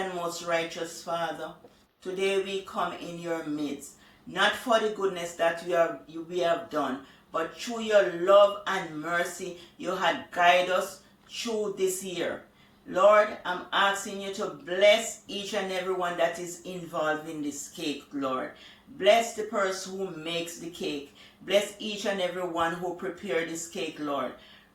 and most righteous Father, today we come in your midst, not for the goodness that we have done, but through your love and mercy you had guided us through this year. Lord, I'm asking you to bless each and every one that is involved in this cake, Lord. Bless the person who makes the cake. Bless each and every one who prepared this cake, Lord.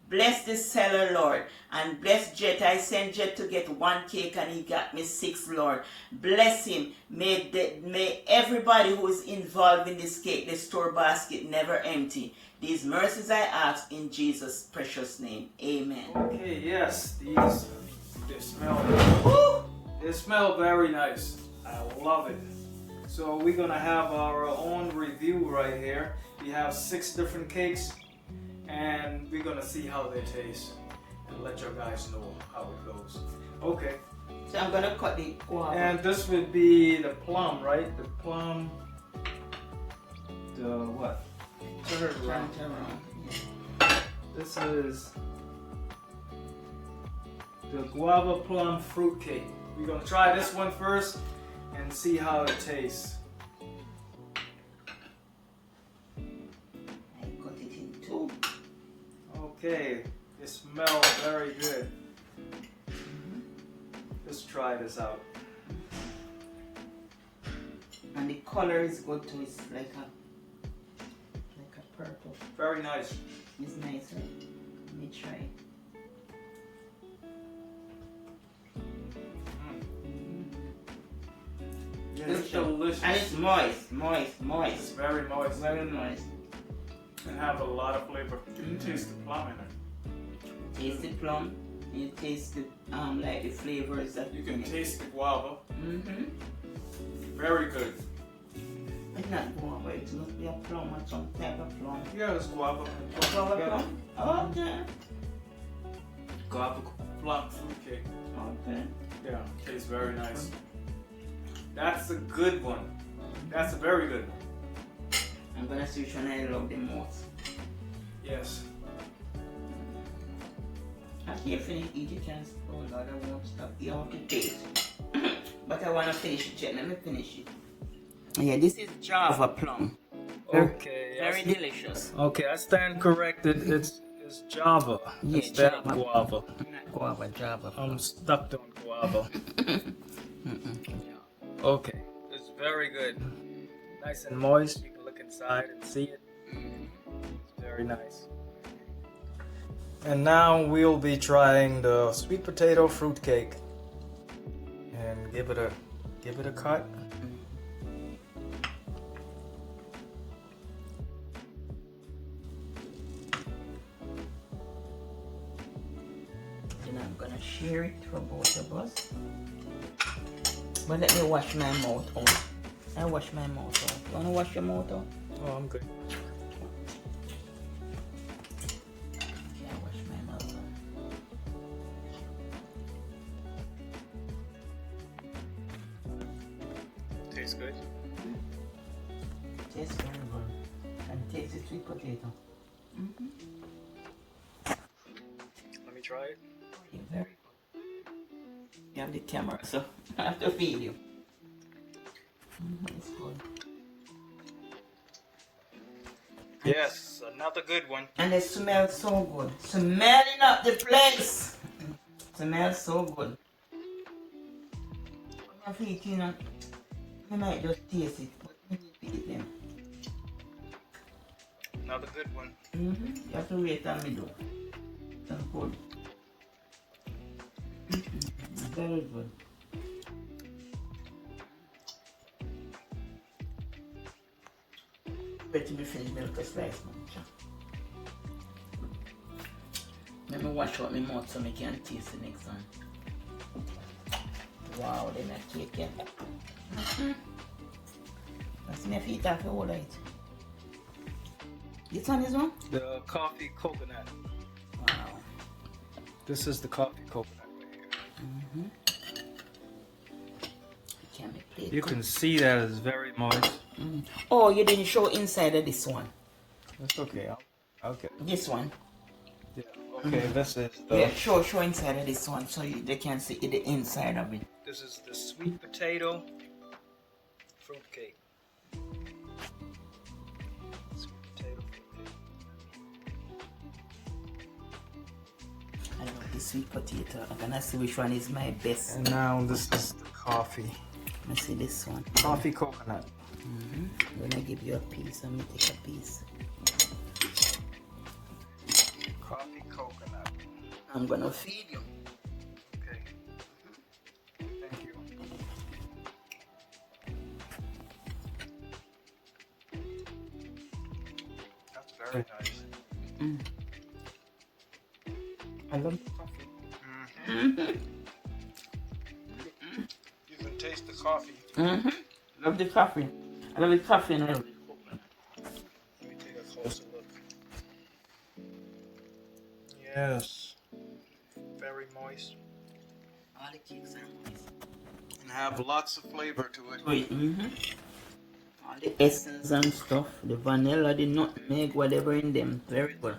Bless the seller, Lord, and bless Jet. I sent Jet to get one cake and he got me 6, Lord. Bless him. May everybody who is involved in this cake, the store basket, never empty. These mercies I ask in Jesus' precious name. Amen. Okay, yes, they smell very nice. I love it. So we're gonna have our own review right here. We have 6 different cakes, and we're gonna see how they taste and let your guys know how it goes. Okay. So I'm gonna cut the guava. And this would be the plum, right? The plum. The what? Turn it around. Yeah. This is the guava plum fruit cake. We're gonna try this one first and see how it tastes. I cut it in 2. Okay, it smells very good. Let's try this out. And the color is good too. It's like a purple. Very nice. It's nice, right? Let me try. Yeah, it's delicious. And it's moist. It's very moist. Very moist. And have a lot of flavor. You can taste the plum in it. Taste the plum. You taste the like the flavors that you can taste the guava. Mm-hmm. Very good. It's not guava. It must be a plum or some type of plum. Yeah, it's guava. Guava plum? Okay. Guava plum fruit cake. Okay. Yeah, tastes very nice. That's a good one. That's a very good one. I'm gonna see which one I love the most. Yes. After you finish eating, you can. Oh Lord, I won't stop. You have to taste. But I wanna finish it. Let me finish it. Yeah, this is Java plum. Okay. Very delicious. Okay, I stand corrected. It's Java instead of guava. Not guava, Java. I'm stuck on guava. Okay, it's very good. Nice and moist. You can look inside and see it. It's very nice. And now we'll be trying the sweet potato fruit cake. And give it a cut. Then I'm gonna share it for both of us. But let me wash my mouth out. I wash my mouth out. You wanna wash your mouth out? Oh, I'm good. Yeah, I wash my mouth out. Tastes good. Tastes very good. And taste the sweet potato. Mm-hmm. Let me try it. Yeah, very good. You have the camera, so I have to feed you. It's good. Yes, another good one. And it smells so good. Smelling up the place. Smells so good. When you feed it, you might just taste it, but you need to eat them. Another good one. You have to wait and me do. That's good. Very good. Wait till we finish milk a slice, man. Let me wash out my mouth so I can taste the next one. Wow, then that cake, yeah. That's my feet off the whole light. This one is one? The coffee coconut. Wow. This is the coffee coconut right here. You can see that it's very moist. Oh, you didn't show inside of this one. That's okay. Okay. This one. Yeah. Okay. This is the. Yeah. Show inside of this one so they can see the inside of it. This uses the sweet potato fruitcake. Sweet potato fruitcake. I love the sweet potato. I'm gonna see which one is my best. And now this is the coffee. Let me see this one. Coffee coconut. I'm gonna give you a piece. I'm gonna take a piece. Coffee coconut. I'm gonna feed you. Okay. Thank you. That's very nice. I love the coffee. You can taste the coffee. Love the coffee. I love the coffee and I love the coconut. Let me take a closer look. Yes. Very moist. All the cakes are moist. And have lots of flavor to it. Wait, all the essence and stuff, the vanilla, the nutmeg, whatever in them, very good.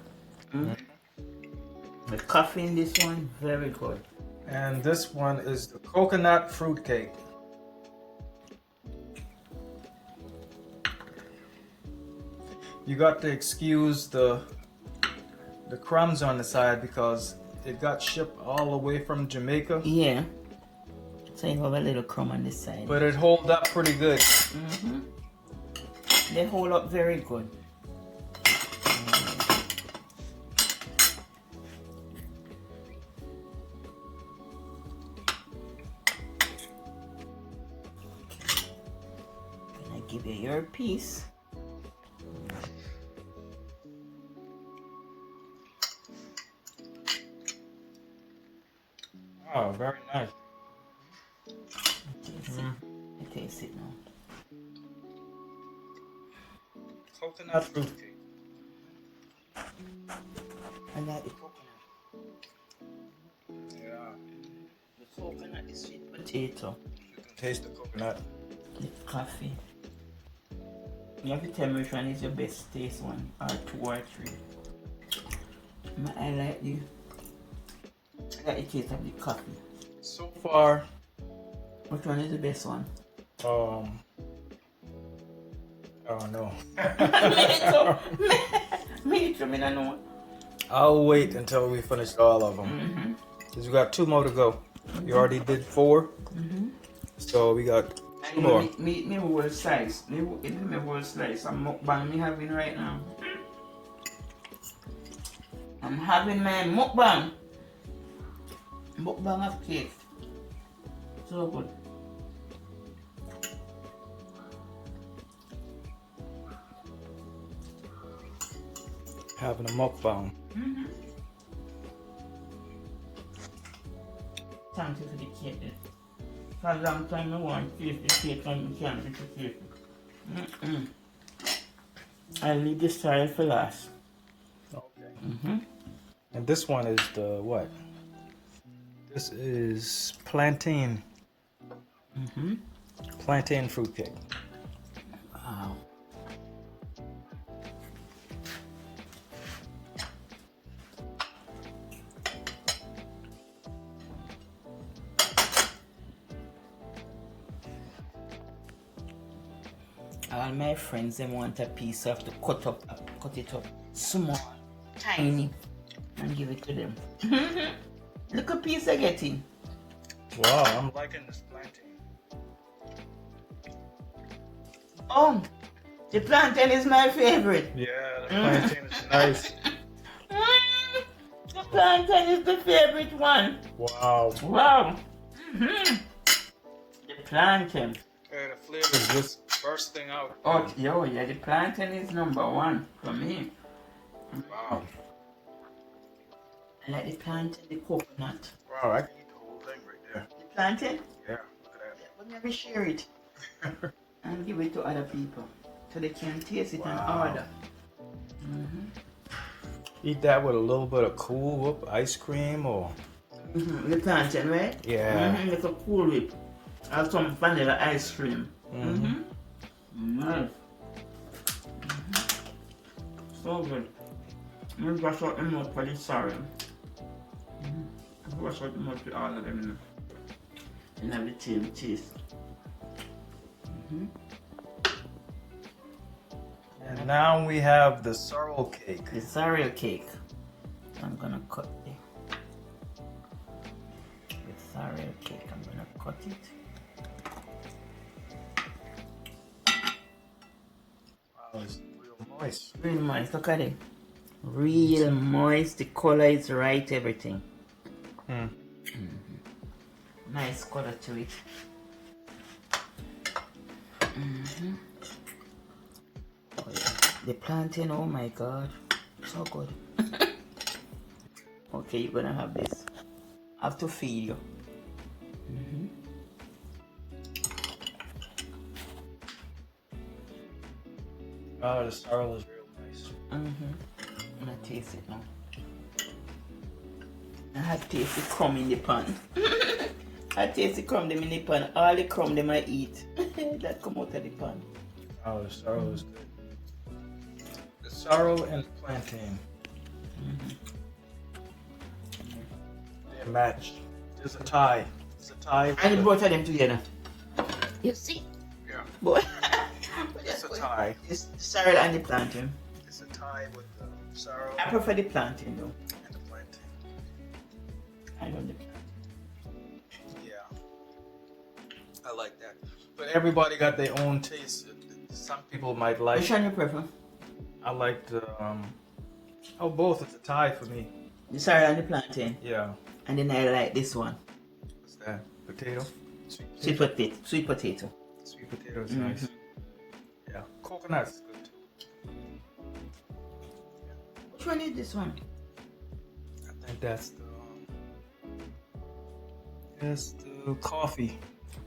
The coffee in this one, very good. And this one is the coconut fruitcake. You got to excuse the crumbs on the side because it got shipped all the way from Jamaica. Yeah. So you have a little crumb on this side. But it holds up pretty good. They hold up very good. Can I give you your piece? Oh, very nice. I taste it now. Coconut fruitcake. I like the coconut. Yeah. The coconut, the sweet potato, You can taste the coconut. the coffee. You have to tell me which one is your best taste one, or 2 or 3. I like the taste of the coffee. So far, Which one is the best one? oh no. Me too, I don't know. I'll wait until we finish all of them. Because we got 2 more to go. You already did 4. So we got 2 more. Me whole slice. Me whole slice. I'm mukbang me having right now. I'm having my mukbang. Mukbang of cake. So good. Having a mukbang. Thank you for the cake. For a long time I want to taste the cake and you can't eat the cake. I'll leave the style for last. Okay. Mm-hmm. And this one is the what? This is plantain. Mm-hmm. Plantain fruitcake. Wow. All my friends, they want a piece of the cut it up small, tiny, and give it to them. Look a piece I'm getting. Wow, I'm liking this plantain. Oh, the plantain is my favorite. Yeah, the plantain is nice. The plantain is the favorite one. Wow. Wow. The plantain. Yeah, the flavor is just bursting out. Oh, yeah, the plantain is number 1 for me. Wow. I like the plantain, the coconut. Wow, I can eat the whole thing right there. The plantain? Yeah, look at that. But never share it and give it to other people so they can taste it and Wow. order. Eat that with a little bit of Cool Whip ice cream or... The plantain, right? Yeah. Like a Cool Whip. Or some vanilla ice cream. Nice. So good. I'm going to brush out the mouth for the sorry. Brush out the mouth for all of them. And have the cheese. And now we have the sorrel cake. The cereal cake. I'm gonna cut the cereal cake. I'm gonna cut it. Wow, it's real moist. Real moist. Look at it. Real moist. The color is right. Everything. Nice color to it. Oh, yeah. The plantain. Oh my God, so good. Okay, you're gonna have this. I have to feed you. Oh, the sorrel is real nice. I'm gonna taste it now. I have tasted crumb in the pan. I taste the crumb them in the pan. All the crumb them I eat that come out of the pan. Oh, the sorrel is good. The sorrel and plantain. They're matched. There's a tie. It's a tie. And both of them together. You see? Yeah. Boy. It's a tie. It's the sorrel and the plantain. It's a tie with the sorrel I prefer the plantain though. and the plantain. I love the plantain. Yeah. I like that. But everybody got their own taste. Some people might like. Which one you prefer? I like the both. It's a tie for me. The sorrel and the plantain. Yeah. And then I like this one. What's that? Potato. Sweet potato. Sweet potato. Sweet potato is nice. Yeah. Coconut is good too. Which one is this one? I think that's the coffee.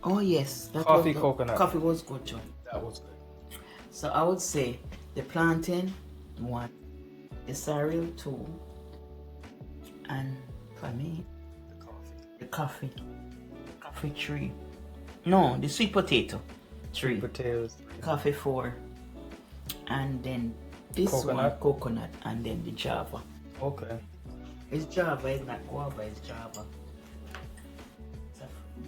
Oh yes. That Coffee was coconut. Coffee was good too. That was good. So I would say the plantain 1, the sorrel 2, and for me the coffee 3. No, the sweet potato 3. Sweet potatoes. Coffee 4, and then this Coconut. one coconut, and then the Java. Okay. It's Java, it's not guava, it's Java.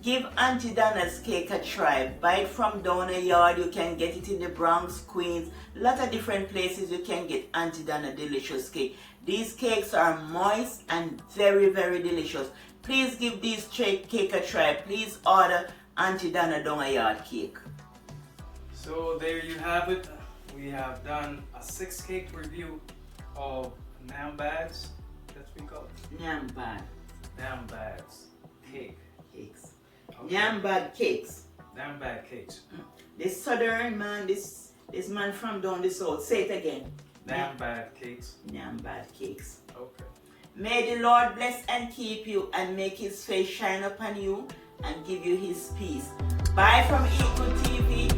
Give Aunty Donna's cake a try. Buy it from Donna Yard. You can get it in the Bronx, Queens. A lot of different places you can get Aunty Donna delicious cake. These cakes are moist and very, very delicious. Please give this cake a try. Please order Aunty Donna Yard cake. So there you have it. We have done a 6 cake review of Nyam bags. That's what we call it. Nyam bag Nyam bags. cakes. Okay. Nyam bag cakes. Nyam bag cakes. This southern man, this man from down the south. Say it again. Nyam bag cakes. Nyam bag cakes. Okay. May the Lord bless and keep you and make his face shine upon you and give you his peace. Bye from Equal TV.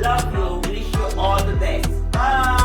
Love you. Wish you all the best. Bye.